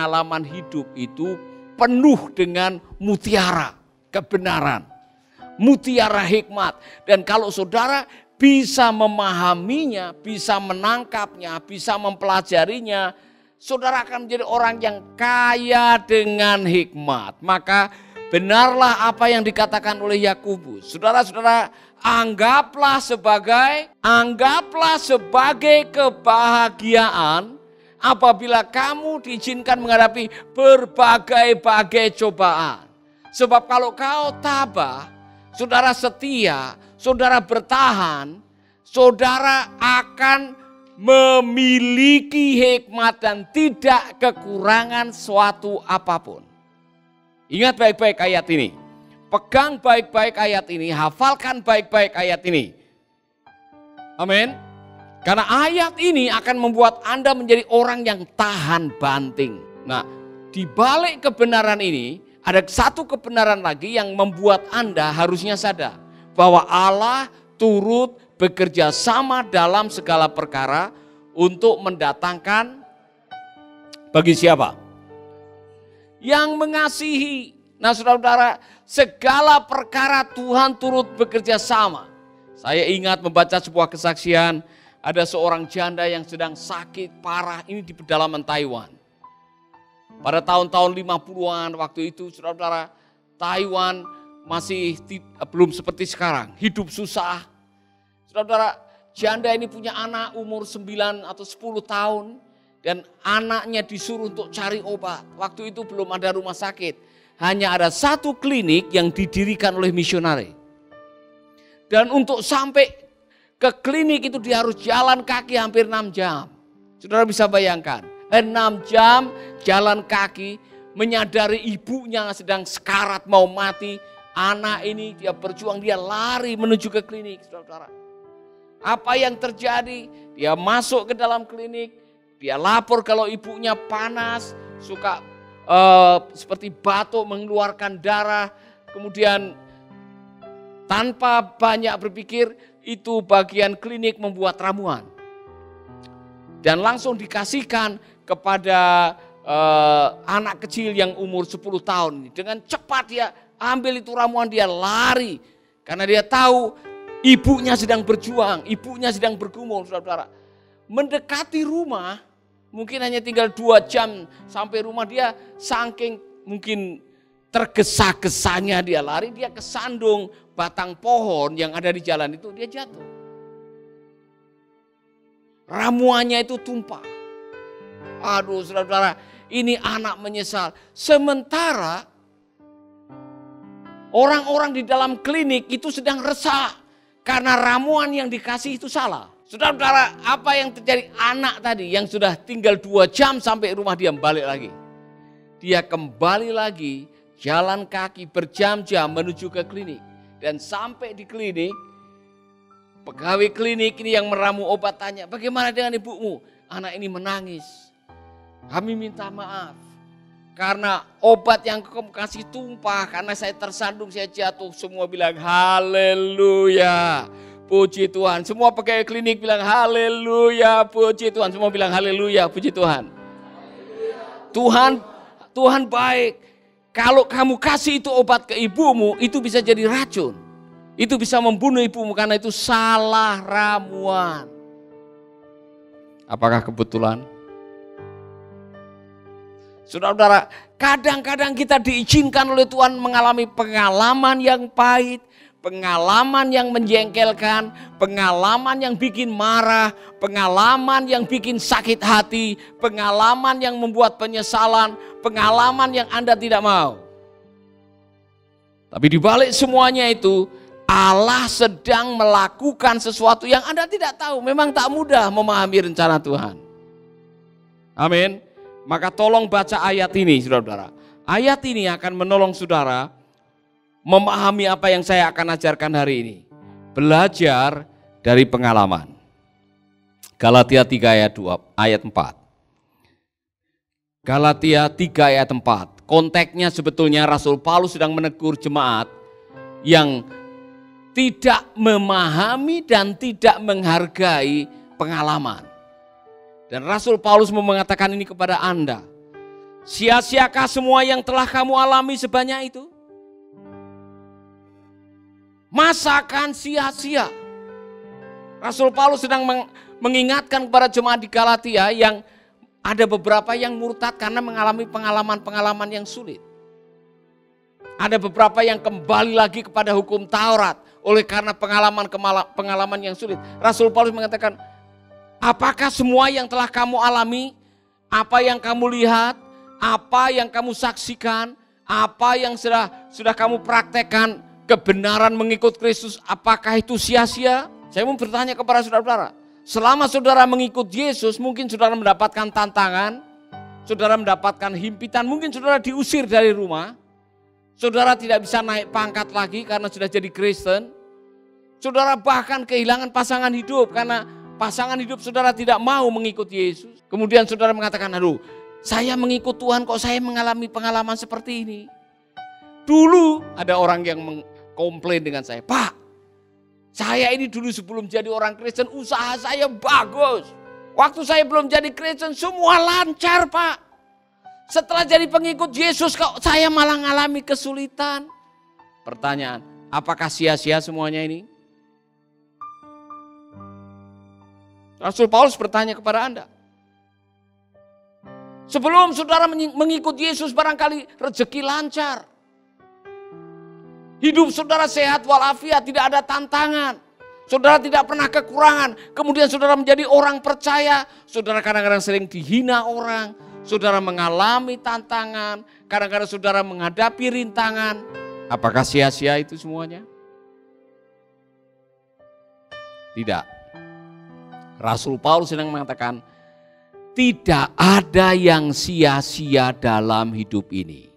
pengalaman hidup itu penuh dengan mutiara kebenaran, mutiara hikmat. Dan kalau saudara bisa memahaminya, bisa menangkapnya, bisa mempelajarinya, saudara akan menjadi orang yang kaya dengan hikmat. Maka benarlah apa yang dikatakan oleh Yakobus. Saudara-saudara, anggaplah sebagai kebahagiaan apabila kamu diizinkan menghadapi berbagai-bagai cobaan. Sebab kalau kau tabah, saudara setia, saudara bertahan, saudara akan memiliki hikmat dan tidak kekurangan suatu apapun. Ingat baik-baik ayat ini. Pegang baik-baik ayat ini, hafalkan baik-baik ayat ini. Amin. Karena ayat ini akan membuat Anda menjadi orang yang tahan banting. Nah, di balik kebenaran ini, ada satu kebenaran lagi yang membuat Anda harusnya sadar. Bahwa Allah turut bekerja sama dalam segala perkara untuk mendatangkan bagi siapa? Yang mengasihi. Nah saudara-saudara, segala perkara Tuhan turut bekerja sama. Saya ingat membaca sebuah kesaksian, ada seorang janda yang sedang sakit parah ini di pedalaman Taiwan. Pada tahun-tahun 50-an waktu itu saudara-saudara, Taiwan masih belum seperti sekarang, hidup susah. Saudara-saudara, janda ini punya anak umur 9 atau 10 tahun dan anaknya disuruh untuk cari obat. Waktu itu belum ada rumah sakit, hanya ada satu klinik yang didirikan oleh misionari. Dan untuk sampai ke klinik itu dia harus jalan kaki hampir 6 jam. Saudara bisa bayangkan, 6 jam jalan kaki menyadari ibunya sedang sekarat mau mati. Anak ini dia berjuang, dia lari menuju ke klinik, saudara-saudara. Apa yang terjadi? Dia masuk ke dalam klinik, dia lapor kalau ibunya panas, suka seperti batuk, mengeluarkan darah. Kemudian tanpa banyak berpikir, itu bagian klinik membuat ramuan. Dan langsung dikasihkan kepada anak kecil yang umur 10 tahun. Dengan cepat dia ambil itu ramuan, dia lari. Karena dia tahu ibunya sedang berjuang, ibunya sedang bergumul, saudara-saudara. Mendekati rumah, mungkin hanya tinggal 2 jam sampai rumah dia, saking mungkin tergesa-gesanya dia lari, dia kesandung batang pohon yang ada di jalan itu, dia jatuh. Ramuannya itu tumpah. Aduh saudara-saudara, ini anak menyesal. Sementara orang-orang di dalam klinik itu sedang resah karena ramuan yang dikasih itu salah. Saudara-saudara, apa yang terjadi? Anak tadi yang sudah tinggal 2 jam sampai rumah dia balik lagi. Dia kembali lagi jalan kaki berjam-jam menuju ke klinik. Dan sampai di klinik, pegawai klinik ini yang meramu obat tanya, bagaimana dengan ibumu? Anak ini menangis. Kami minta maaf. Karena obat yang kamu kasih tumpah, karena saya tersandung, saya jatuh. Semua bilang haleluya, puji Tuhan. Semua pegawai klinik bilang haleluya, puji Tuhan. Semua bilang haleluya, puji Tuhan. Tuhan baik. Kalau kamu kasih itu obat ke ibumu, itu bisa jadi racun. Itu bisa membunuh ibumu karena itu salah ramuan. Apakah kebetulan? Saudara-saudara, kadang-kadang kita diizinkan oleh Tuhan mengalami pengalaman yang pahit, pengalaman yang menjengkelkan, pengalaman yang bikin marah, pengalaman yang bikin sakit hati, pengalaman yang membuat penyesalan, pengalaman yang Anda tidak mau. Tapi di balik semuanya itu, Allah sedang melakukan sesuatu yang Anda tidak tahu. Memang tak mudah memahami rencana Tuhan. Amin. Maka tolong baca ayat ini, saudara-saudara. Ayat ini akan menolong saudara memahami apa yang saya akan ajarkan hari ini. Belajar dari pengalaman. Galatia 3 ayat 4. Galatia 3 ayat 4. Konteksnya sebetulnya Rasul Paulus sedang menegur jemaat yang tidak memahami dan tidak menghargai pengalaman. Dan Rasul Paulus mau mengatakan ini kepada Anda. Sia-siakah semua yang telah kamu alami sebanyak itu? Masakan sia-sia? Rasul Paulus sedang mengingatkan kepada jemaat di Galatia yang ada beberapa yang murtad karena mengalami pengalaman-pengalaman yang sulit. Ada beberapa yang kembali lagi kepada hukum Taurat oleh karena pengalaman yang sulit. Rasul Paulus mengatakan, apakah semua yang telah kamu alami, apa yang kamu lihat, apa yang kamu saksikan, apa yang sudah kamu praktekkan, kebenaran mengikut Kristus, apakah itu sia-sia? Saya mau bertanya kepada saudara-saudara, selama saudara mengikut Yesus, mungkin saudara mendapatkan tantangan, saudara mendapatkan himpitan, mungkin saudara diusir dari rumah, saudara tidak bisa naik pangkat lagi karena sudah jadi Kristen, saudara bahkan kehilangan pasangan hidup karena pasangan hidup saudara tidak mau mengikut Yesus. Kemudian saudara mengatakan, aduh, saya mengikut Tuhan kok saya mengalami pengalaman seperti ini. Dulu ada orang yang mengkomplain dengan saya, Pak, saya ini dulu sebelum jadi orang Kristen usaha saya bagus. Waktu saya belum jadi Kristen semua lancar, Pak. Setelah jadi pengikut Yesus kok saya malah mengalami kesulitan. Pertanyaan, apakah sia-sia semuanya ini? Rasul Paulus bertanya kepada Anda. Sebelum saudara mengikut Yesus barangkali rezeki lancar. Hidup saudara sehat walafiat, tidak ada tantangan. Saudara tidak pernah kekurangan. Kemudian saudara menjadi orang percaya. Saudara kadang-kadang sering dihina orang. Saudara mengalami tantangan. Kadang-kadang saudara menghadapi rintangan. Apakah sia-sia itu semuanya? Tidak. Rasul Paulus sedang mengatakan, tidak ada yang sia-sia dalam hidup ini.